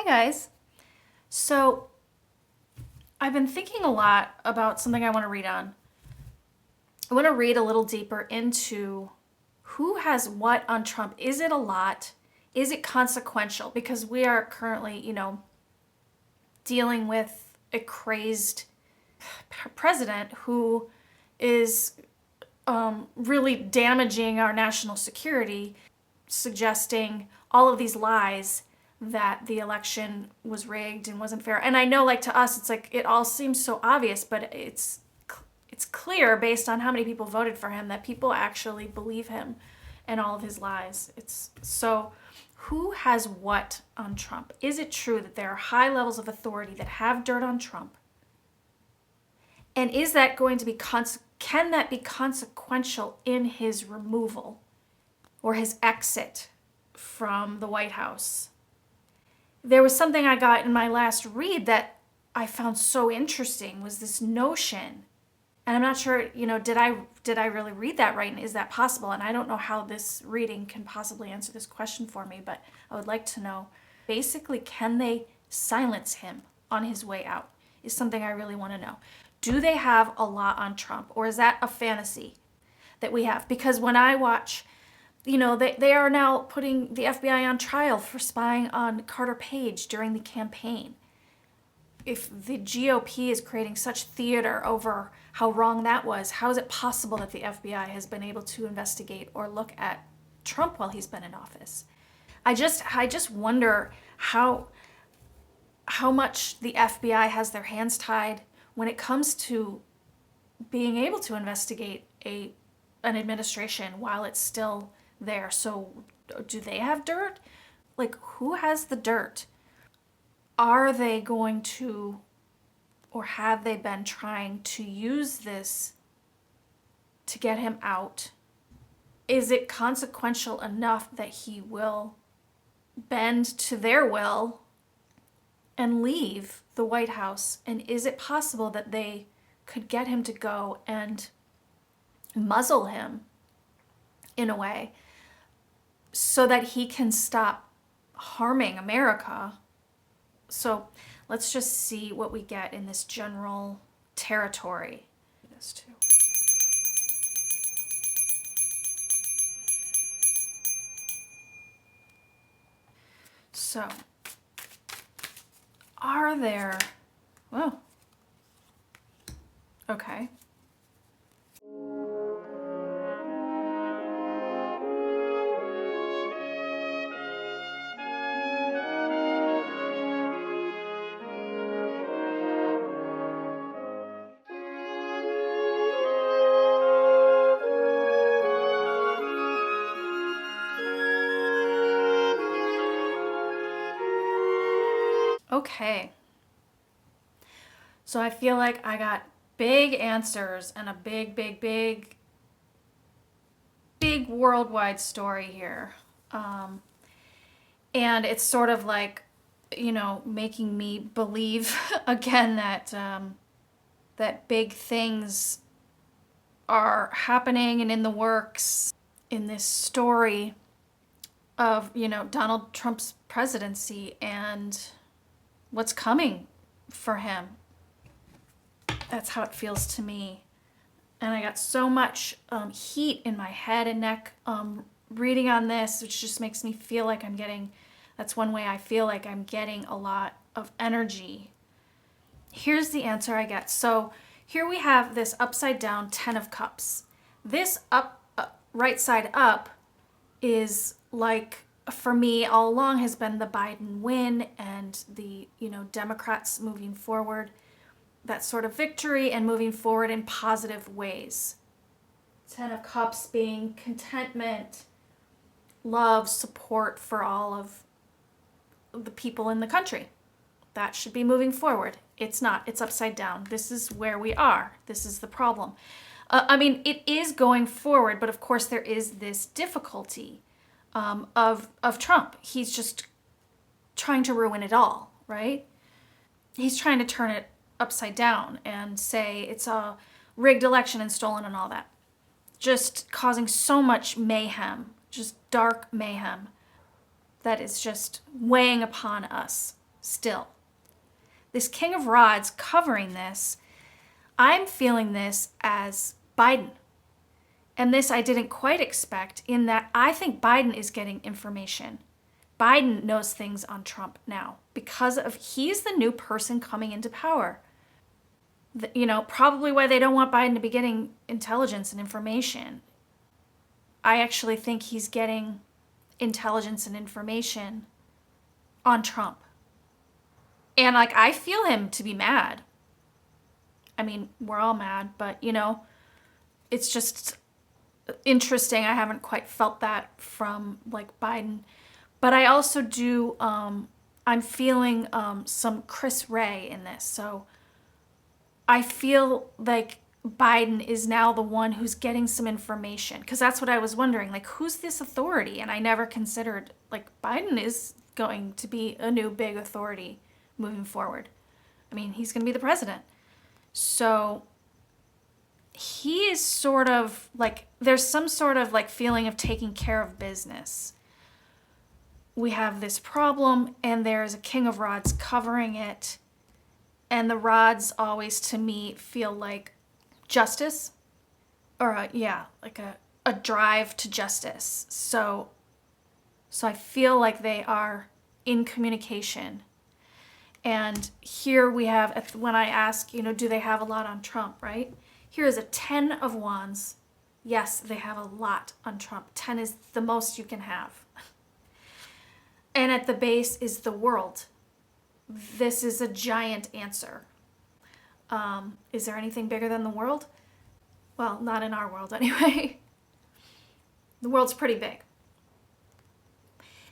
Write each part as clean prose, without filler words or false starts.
guys. So I've been thinking a lot about something I want to read on. I want to read a little deeper into who has what on Trump. Is it a lot? Is it consequential? Because we are currently, dealing with a crazed president who is really damaging our national security, suggesting all of these lies that the election was rigged and wasn't fair. And I know, like, to us, it's like it all seems so obvious, but it's clear based on how many people voted for him that people actually believe him and all of his lies. It's so, who has what on Trump? Is it true that there are high levels of authority that have dirt on Trump? And is that going to be can that be consequential in his removal or his exit from the White House? There was something I got in my last read that I found so interesting, was this notion. And I'm not sure, did I really read that right? And is that possible? And I don't know how this reading can possibly answer this question for me, but I would like to know. Basically, can they silence him on his way out? Is something I really want to know. Do they have a lot on Trump, or is that a fantasy that we have? Because when I watch, they are now putting the FBI on trial for spying on Carter Page during the campaign. If the GOP is creating such theater over how wrong that was, how is it possible that the FBI has been able to investigate or look at Trump while he's been in office? I just wonder how much the FBI has their hands tied when it comes to being able to investigate an administration while it's still there. So do they have dirt? Like, who has the dirt? Are they going to, or have they been trying to use this to get him out? Is it consequential enough that he will bend to their will and leave the White House? And is it possible that they could get him to go and muzzle him in a way so that he can stop harming America? So let's just see what we get in this general territory. This too. So, are there, well, okay. Okay. So I feel like I got big answers and a big worldwide story here. And it's sort of like, making me believe again that that big things are happening and in the works in this story of, Donald Trump's presidency and what's coming for him. That's how it feels to me. And I got so much heat in my head and neck reading on this, which just makes me feel like that's one way I feel like I'm getting a lot of energy. Here's the answer I get. So here we have this upside down 10 of Cups. This right side up is like, for me, all along has been the Biden win and the, Democrats moving forward, that sort of victory and moving forward in positive ways. 10 of Cups being contentment, love, support for all of the people in the country. That should be moving forward. It's not. It's upside down. This is where we are. This is the problem. It is going forward, but of course there is this difficulty of Trump. He's just trying to ruin it all, right? He's trying to turn it upside down and say it's a rigged election and stolen and all that. Just causing so much mayhem, just dark mayhem that is just weighing upon us. still. This King of Rods covering this, I'm feeling this as Biden. And this I didn't quite expect, in that I think Biden is getting information. Biden knows things on Trump now because he's the new person coming into power. Probably why they don't want Biden to be getting intelligence and information. I actually think he's getting intelligence and information on Trump. And I feel him to be mad. I mean, we're all mad, but it's just interesting. I haven't quite felt that from Biden. But I also do, I'm feeling some Chris Wray in this. So I feel like Biden is now the one who's getting some information, because that's what I was wondering, who's this authority? And I never considered, Biden is going to be a new big authority moving forward. I mean, he's going to be the president. So he is sort of there's some sort of feeling of taking care of business. We have this problem, and there's a King of Rods covering it. And the rods always, to me, feel like justice, or a drive to justice. So I feel like they are in communication. And here we have, when I ask, do they have a lot on Trump, right? Here is a 10 of Wands. Yes, they have a lot on Trump. 10 is the most you can have. And at the base is the world. This is a giant answer. Is there anything bigger than the world? Well, not in our world anyway. The world's pretty big.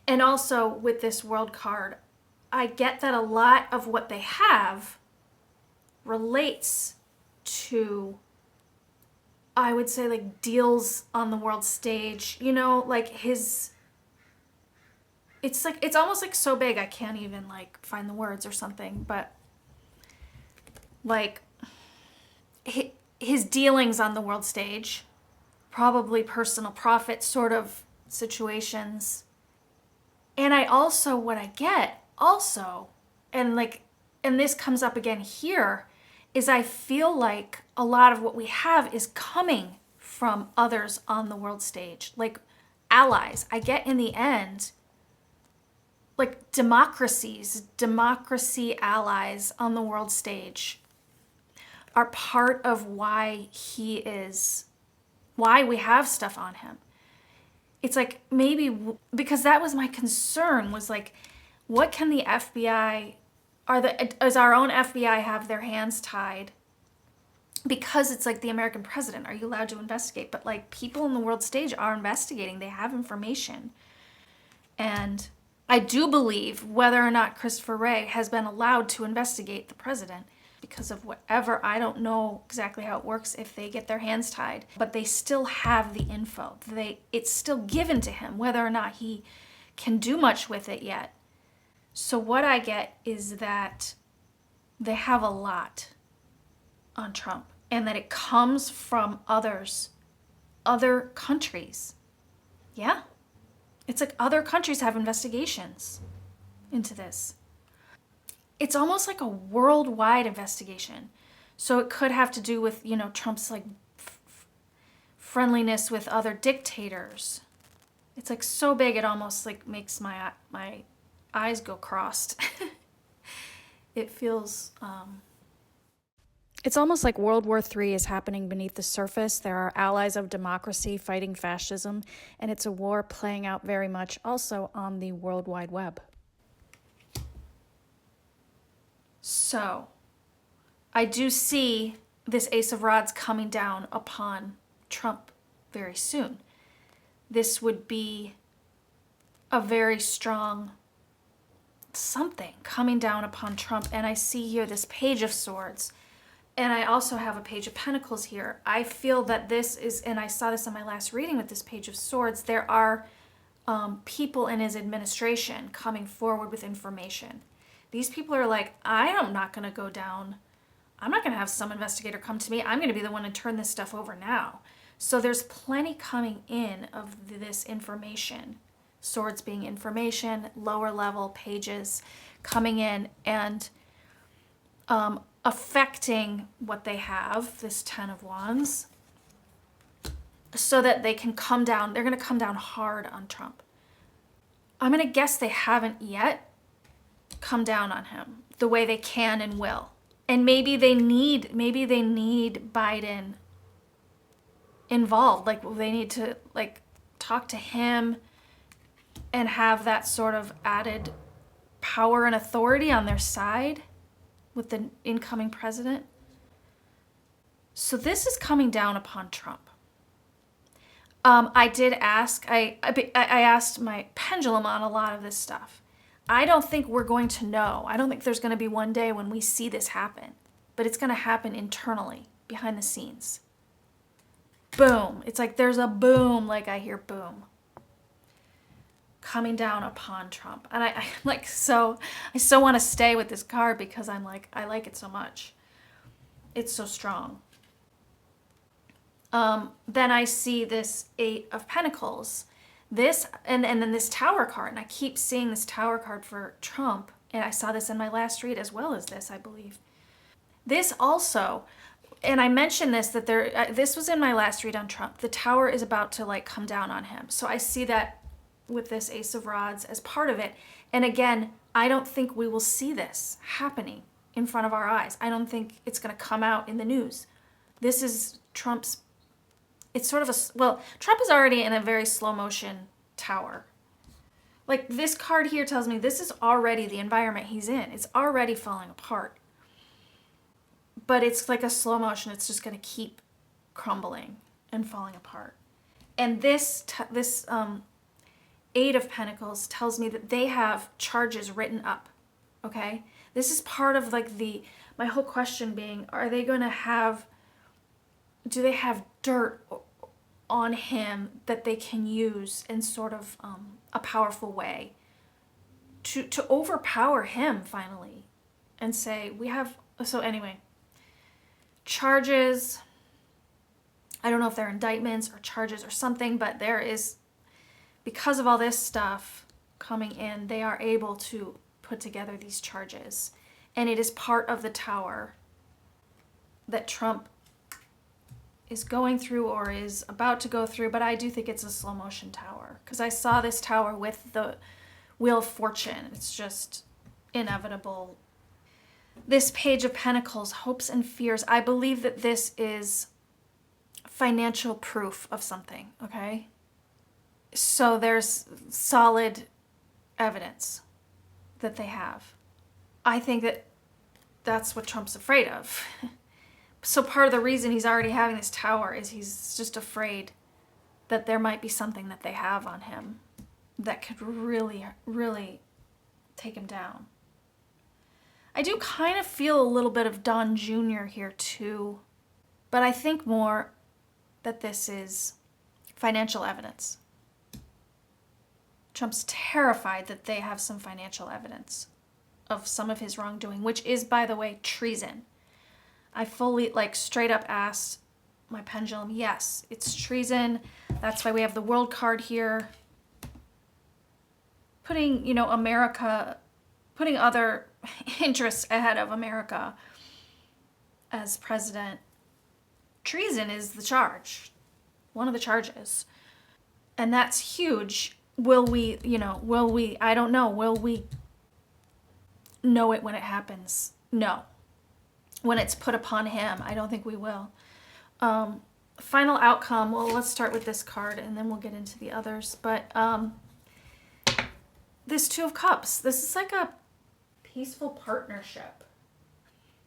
And also with this world card, I get that a lot of what they have relates to, I would say, deals on the world stage. It's almost so big I can't even find the words or something, but his dealings on the world stage, probably personal profit sort of situations. And I also, what I get also, and this comes up again here, is I feel like a lot of what we have is coming from others on the world stage, allies. I get in the end, democracy allies on the world stage are part of why we have stuff on him. It's maybe, because that was my concern, was what can the FBI, does our own FBI have their hands tied? Because it's the American president, are you allowed to investigate? But people in the world stage are investigating, they have information. And I do believe whether or not Christopher Wray has been allowed to investigate the president, because of whatever, I don't know exactly how it works if they get their hands tied, but they still have the info. It's still given to him, whether or not he can do much with it yet. So what I get is that they have a lot on Trump, and that it comes from other countries. Yeah. It's other countries have investigations into this. It's almost like a worldwide investigation. So it could have to do with, Trump's friendliness with other dictators. It's so big it almost makes my eyes go crossed. It feels it's almost like World War III is happening beneath the surface. There are allies of democracy fighting fascism, and it's a war playing out very much also on the World Wide Web. So, I do see this Ace of Rods coming down upon Trump very soon. This would be a very strong something coming down upon Trump. And I see here this Page of Swords. And I also have a Page of Pentacles here. I feel that this is, and I saw this in my last reading with this Page of Swords, there are people in his administration coming forward with information. These people are I'm not going to go down. I'm not going to have some investigator come to me. I'm going to be the one to turn this stuff over now. So there's plenty coming in of this information. Swords being information, lower level pages coming in and affecting what they have, this 10 of Wands, so that they can come down. They're going to come down hard on Trump. I'm going to guess they haven't yet come down on him the way they can and will. And maybe they need Biden involved. Like they need to like talk to him and have that sort of added power and authority on their side with the incoming president. So this is coming down upon Trump. I did ask, I asked my pendulum on a lot of this stuff. I don't think we're going to know. I don't think there's going to be one day when we see this happen, but it's going to happen internally, behind the scenes. Boom. It's like there's a boom, like I hear boom coming down upon Trump. And I like, so I so want to stay with this card because I'm like, I like it so much. It's so strong. Then I see this 8 of Pentacles, this, and then this Tower card. And I keep seeing this Tower card for Trump. And I saw this in my last read as well as this, I believe. This also, and I mentioned this, that this was in my last read on Trump. The Tower is about to like come down on him. So I see that with this Ace of Rods as part of it. And again, I don't think we will see this happening in front of our eyes. I don't think it's going to come out in the news. This is Trump's, it's sort of a, well, Trump is already in a very slow motion tower. Like this card here tells me this is already the environment he's in. It's already falling apart. But it's like a slow motion. It's just going to keep crumbling and falling apart. And this 8 of Pentacles tells me that they have charges written up. Okay? This is part of like my whole question being, are they going to have, do they have dirt on him that they can use in sort of a powerful way to overpower him finally and say, we have, so anyway, charges, I don't know if they're indictments or charges or something, but there is, because of all this stuff coming in, they are able to put together these charges. And it is part of the tower that Trump is going through or is about to go through, but I do think it's a slow motion tower because I saw this tower with the Wheel of Fortune. It's just inevitable. This Page of Pentacles, hopes and fears. I believe that this is financial proof of something, okay? So there's solid evidence that they have. I think that that's what Trump's afraid of. So part of the reason he's already having this tower is he's just afraid that there might be something that they have on him that could really, really take him down. I do kind of feel a little bit of Don Jr. here too, but I think more that this is financial evidence. Trump's terrified that they have some financial evidence of some of his wrongdoing, which is, by the way, treason. I fully, like, straight up asked my pendulum, yes, it's treason. That's why we have the World card here. Putting, America, putting other interests ahead of America as president. Treason is the charge, one of the charges. And that's huge. Will we, I don't know, will we know it when it happens? No. When it's put upon him, I don't think we will. Final outcome, well, let's start with this card and then we'll get into the others. But this 2 of Cups, this is like a peaceful partnership.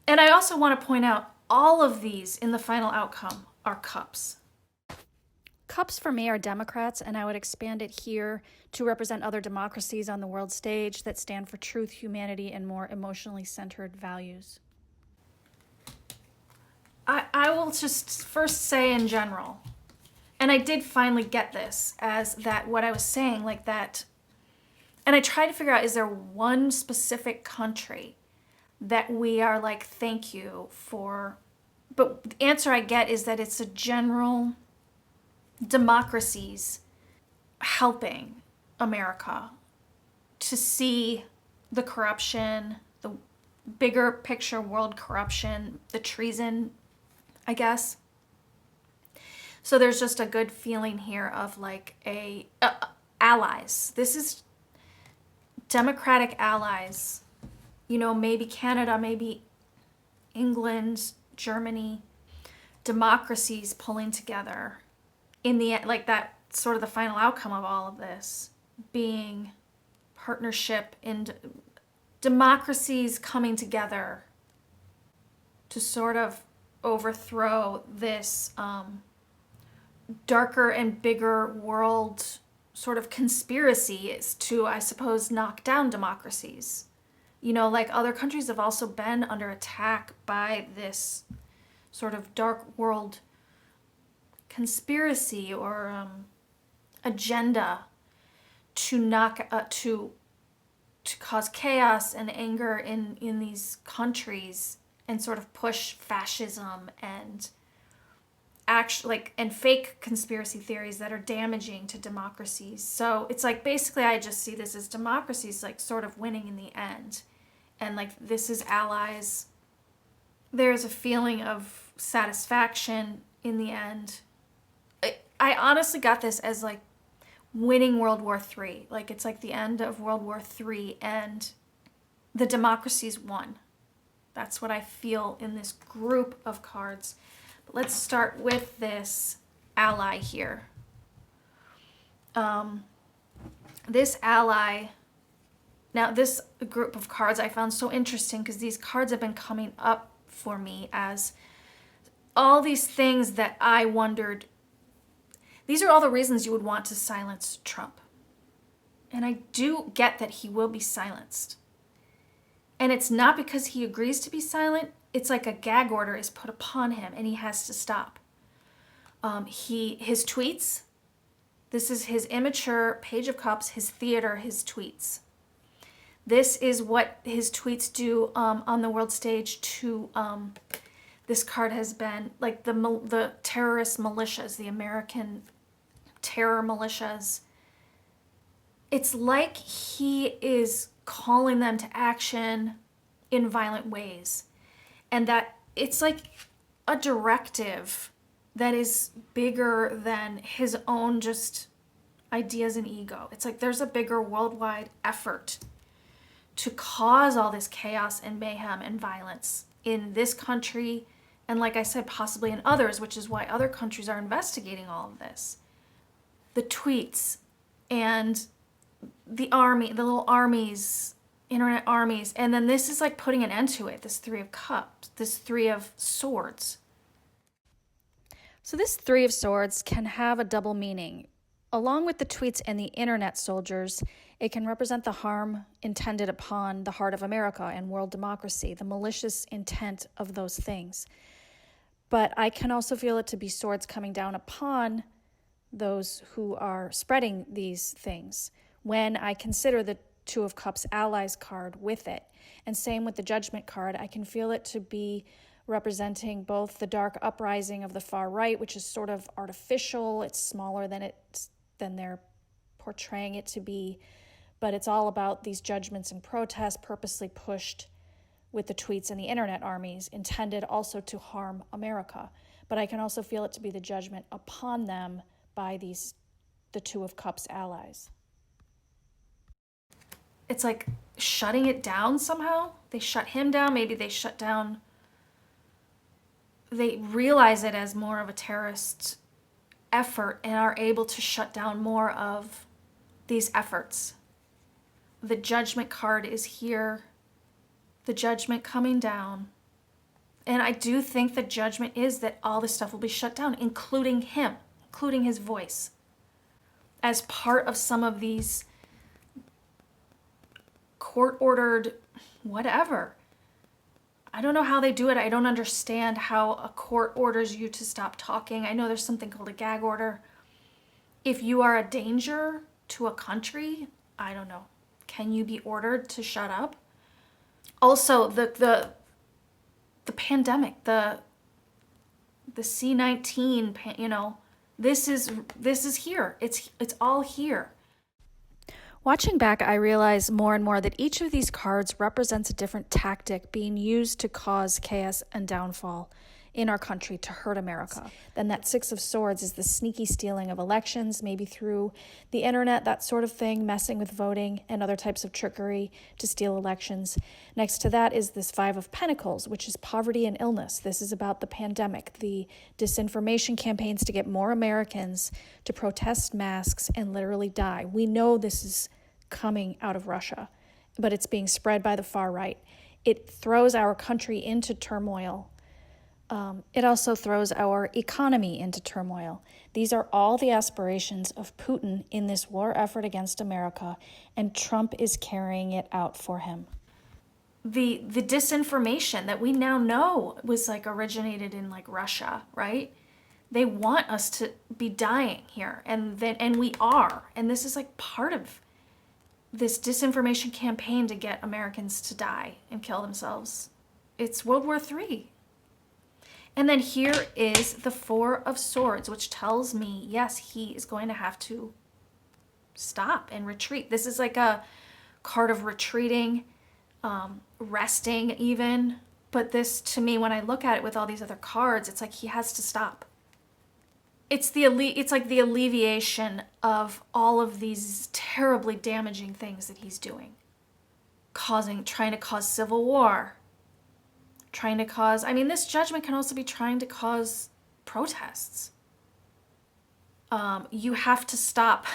And I also want to point out all of these in the final outcome are cups. Cups for me are Democrats, and I would expand it here to represent other democracies on the world stage that stand for truth, humanity, and more emotionally centered values. I will just first say in general, and I did finally get this as that what I was saying, like that, and I tried to figure out, is there one specific country that we are like, thank you for, but the answer I get is that it's a general democracies helping America, to see the corruption, the bigger picture world corruption, the treason, I guess. So there's just a good feeling here of like allies. This is democratic allies. You know, maybe Canada, maybe England, Germany, democracies pulling together in the end, like that sort of the final outcome of all of this being partnership in democracies coming together to sort of overthrow this darker and bigger world sort of conspiracy is to, I suppose, knock down democracies. You know, like other countries have also been under attack by this sort of dark world conspiracy or agenda to to cause chaos and anger in these countries and sort of push fascism and and fake conspiracy theories that are damaging to democracies. So it's like basically I just see this as democracies like sort of winning in the end. And like this is allies. There's a feeling of satisfaction in the end. I honestly got this as like winning World War III. Like it's like the end of World War III and the democracies won. That's what I feel in this group of cards. But let's start with this ally here. This ally, now this group of cards I found so interesting because these cards have been coming up for me as all these things that I wondered. These are all the reasons you would want to silence Trump. And I do get that he will be silenced. And it's not because he agrees to be silent. It's like a gag order is put upon him and he has to stop. His tweets, this is his immature Page of Cups, his theater, his tweets. This is what his tweets do on the world stage to, this card has been like the terrorist militias, the American terror militias. It's like he is calling them to action in violent ways. And that it's like a directive that is bigger than his own just ideas and ego. It's like there's a bigger worldwide effort to cause all this chaos and mayhem and violence in this country and, like I said, possibly in others, which is why other countries are investigating all of this. The tweets and the army, the little armies, internet armies, and then this is like putting an end to it, this Three of Cups, this Three of Swords. So this Three of Swords can have a double meaning. Along with the tweets and the internet soldiers, it can represent the harm intended upon the heart of America and world democracy, the malicious intent of those things. But I can also feel it to be swords coming down upon those who are spreading these things when I consider the Two of Cups allies card with it. And same with the Judgment card, I can feel it to be representing both the dark uprising of the far right, which is sort of artificial, it's smaller than they're portraying it to be, but it's all about these judgments and protests purposely pushed with the tweets and the internet armies, intended also to harm America. But I can also feel it to be the judgment upon them by the Two of Cups allies. It's like shutting it down somehow. They shut him down. Maybe they shut down. They realize it as more of a terrorist effort and are able to shut down more of these efforts. The Judgment card is here. The Judgment coming down. And I do think the Judgment is that all this stuff will be shut down, including him, including his voice, as part of some of these court-ordered whatever. I don't know how they do it. I don't understand how a court orders you to stop talking. I know there's something called a gag order. If you are a danger to a country, I don't know. Can you be ordered to shut up? Also, the pandemic, the C-19, this is here. It's all here. Watching back, I realize more and more that each of these cards represents a different tactic being used to cause chaos and downfall in our country to hurt America. Then that Six of Swords is the sneaky stealing of elections, maybe through the internet, that sort of thing, messing with voting and other types of trickery to steal elections. Next to that is this Five of Pentacles, which is poverty and illness. This is about the pandemic, the disinformation campaigns to get more Americans to protest masks and literally die. We know this is coming out of Russia, but it's being spread by the far right. It throws our country into turmoil. It also throws our economy into turmoil. These are all the aspirations of Putin in this war effort against America, and Trump is carrying it out for him. The disinformation that we now know was like originated in like Russia, right? They want us to be dying here, and we are. And this is like part of this disinformation campaign to get Americans to die and kill themselves. It's World War III. And then here is the Four of Swords, which tells me, yes, he is going to have to stop and retreat. This is like a card of retreating, resting even. But this, to me, when I look at it with all these other cards, it's like he has to stop. It's like the alleviation of all of these terribly damaging things that he's doing. Trying to cause civil war. This judgment can also be trying to cause protests. You have to stop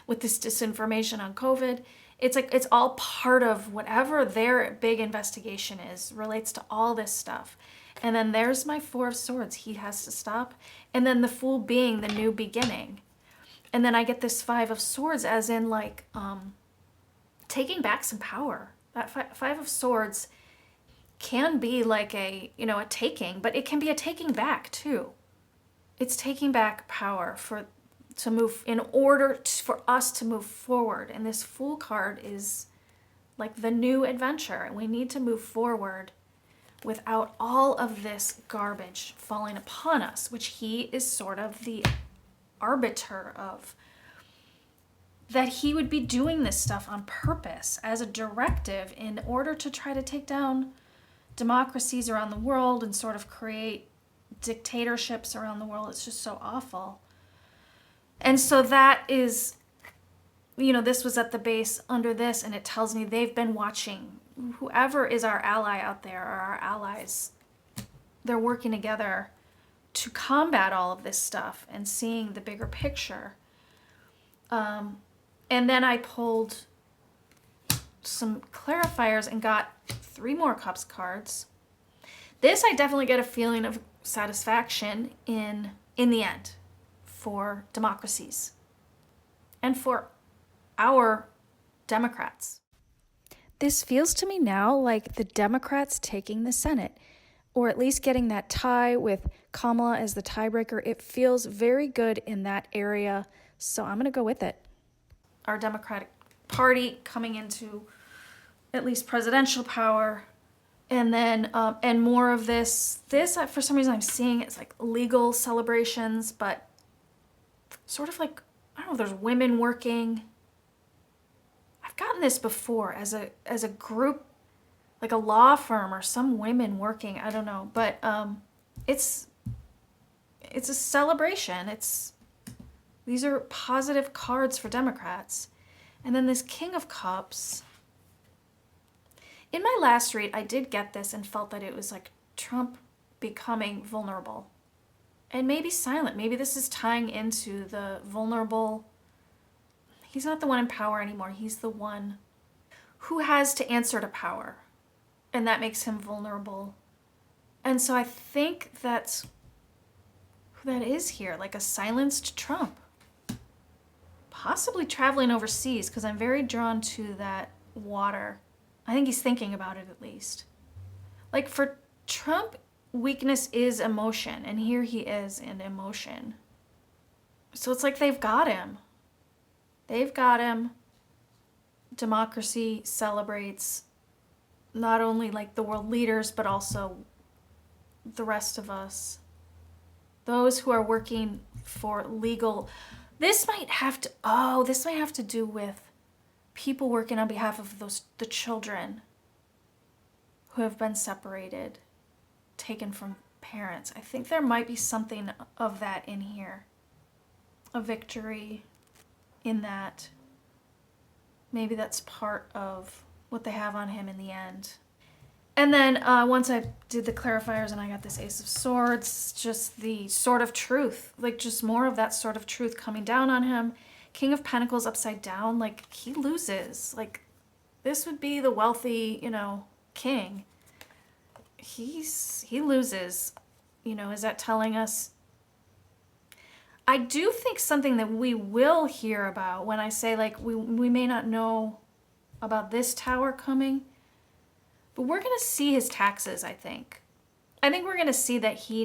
with this disinformation on COVID. It's like it's all part of whatever their big investigation is, relates to all this stuff. And then there's my Four of Swords. He has to stop. And then the Fool being the new beginning. And then I get this Five of Swords as in like taking back some power. That Five of Swords can be like a taking, but it can be a taking back too. It's taking back power for us to move forward. And this Fool card is like the new adventure, and we need to move forward without all of this garbage falling upon us, which he is sort of the arbiter of. That he would be doing this stuff on purpose as a directive in order to try to take down democracies around the world and sort of create dictatorships around the world. It's just so awful. And so that is, this was at the base under this, and it tells me they've been watching. Whoever is our ally out there, or our allies, they're working together to combat all of this stuff and seeing the bigger picture. And then I pulled some clarifiers and got 3 more Cups cards. This I definitely get a feeling of satisfaction in the end for democracies and for our Democrats. This feels to me now like the Democrats taking the Senate, or at least getting that tie with Kamala as the tiebreaker. It feels very good in that area, so I'm going to go with it. Our Democratic Party coming into at least presidential power, and then and more of this for some reason I'm seeing it's like legal celebrations, but sort of like, I don't know, there's women working. I've gotten this before as a group, like a law firm or some women working, I don't know, but it's a celebration. These are positive cards for Democrats. And then this King of Cups. In my last read, I did get this and felt that it was like Trump becoming vulnerable and maybe silent. Maybe this is tying into the vulnerable. He's not the one in power anymore. He's the one who has to answer to power, and that makes him vulnerable. And so I think that's who that is here, like a silenced Trump. Possibly traveling overseas, because I'm very drawn to that water. I think he's thinking about it at least. Like for Trump, weakness is emotion, and here he is in emotion. So it's like they've got him. They've got him. Democracy celebrates not only like the world leaders, but also the rest of us. Those who are working for legal. This might have to do with people working on behalf of the children who have been separated, taken from parents. I think there might be something of that in here. A victory in that. Maybe that's part of what they have on him in the end. And then once I did the clarifiers and I got this Ace of Swords, just the Sword of Truth, like just more of that Sword of Truth coming down on him. King of Pentacles upside down, like he loses. Like this would be the wealthy, king. He loses. Is that telling us? I do think something that we will hear about when I say like we may not know about this tower coming, but we're going to see his taxes, I think. I think we're going to see that he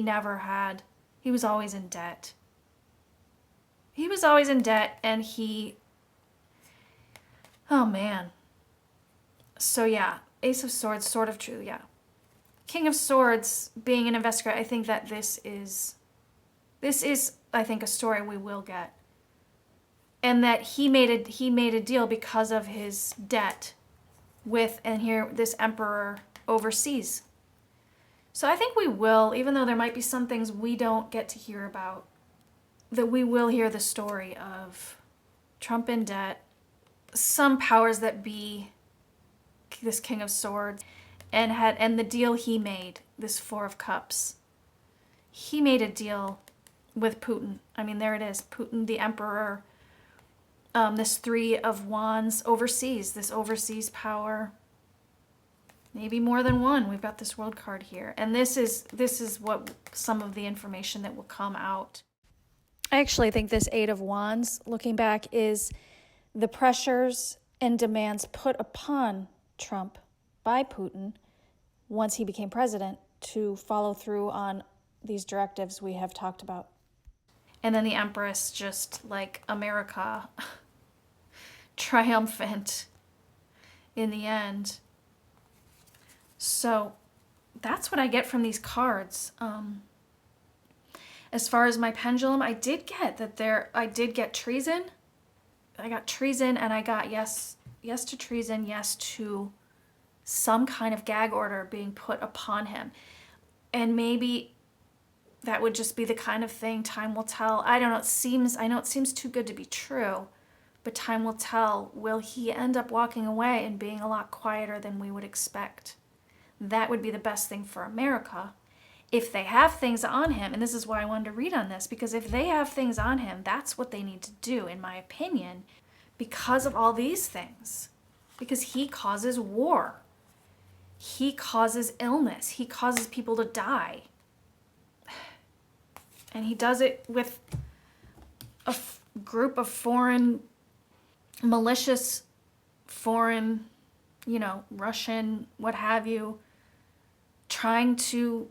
was always in debt. He was always in debt and oh man. So yeah, Ace of Swords, Sword of Truth, yeah. King of Swords being an investigator, I think that this is, I think, a story we will get. And that he made a deal because of his debt with, and here, this emperor overseas. So I think we will, even though there might be some things we don't get to hear about, that we will hear the story of Trump in debt, some powers that be, this King of Swords, and the deal he made, this Four of Cups. He made a deal with Putin. I mean, there it is. Putin, the emperor, this Three of Wands overseas, this overseas power. Maybe more than one. We've got this world card here. And this is what some of the information that will come out. I actually think this Eight of Wands, looking back, is the pressures and demands put upon Trump by Putin once he became president to follow through on these directives we have talked about. And then the Empress, just like America, triumphant in the end. So that's what I get from these cards. As far as my pendulum, I did get treason. I got treason, and I got yes to treason, yes to some kind of gag order being put upon him. And maybe that would just be the kind of thing, time will tell. I know it seems too good to be true, but time will tell. Will he end up walking away and being a lot quieter than we would expect? That would be the best thing for America. If they have things on him, and this is why I wanted to read on this, because if they have things on him, that's what they need to do, in my opinion, because of all these things. Because he causes war. He causes illness. He causes people to die. And he does it with a group of malicious foreign, Russian, what have you, trying to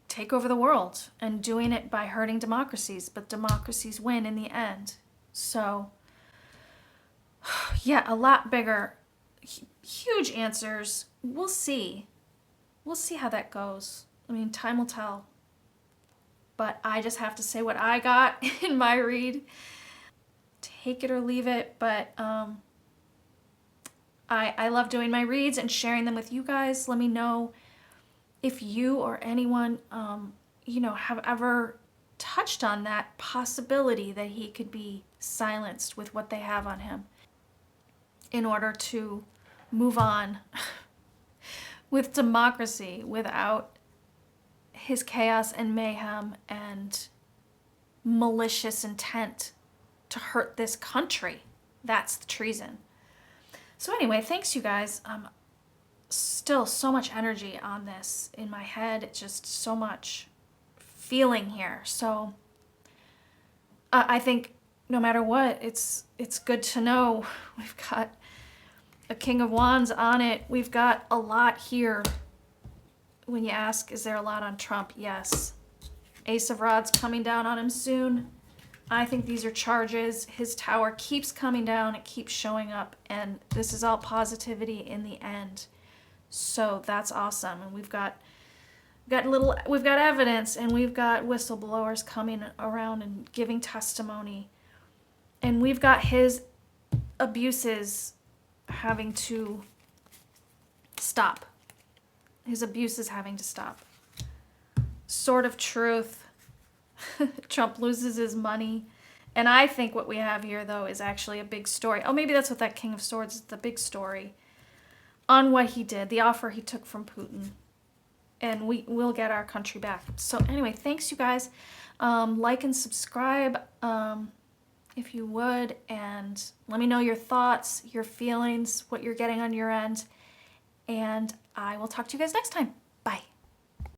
take over the world and doing it by hurting democracies, but democracies win in the end. So, yeah, a lot bigger, huge answers. We'll see. We'll see how that goes. I mean, time will tell. But I just have to say what I got in my read. Take it or leave it, but I love doing my reads and sharing them with you guys. Let me know if you or anyone, have ever touched on that possibility that he could be silenced with what they have on him in order to move on with democracy without his chaos and mayhem and malicious intent to hurt this country. That's the treason. So anyway, thanks you guys. Still so much energy on this in my head. Just so much feeling here. So I think no matter what, it's good to know we've got a King of Wands on it. We've got a lot here. When you ask, is there a lot on Trump? Yes. Ace of Rods coming down on him soon. I think these are charges. His tower keeps coming down. It keeps showing up. And this is all positivity in the end. So that's awesome. And we've got evidence, and we've got whistleblowers coming around and giving testimony. And we've got his abuses having to stop. His abuse is having to stop. Sword of Truth. Trump loses his money. And I think what we have here, though, is actually a big story. Oh, maybe that's what that King of Swords is, the big story on what he did, the offer he took from Putin. And we'll get our country back. So anyway, thanks, you guys. Like and subscribe if you would. And let me know your thoughts, your feelings, what you're getting on your end. And I will talk to you guys next time. Bye.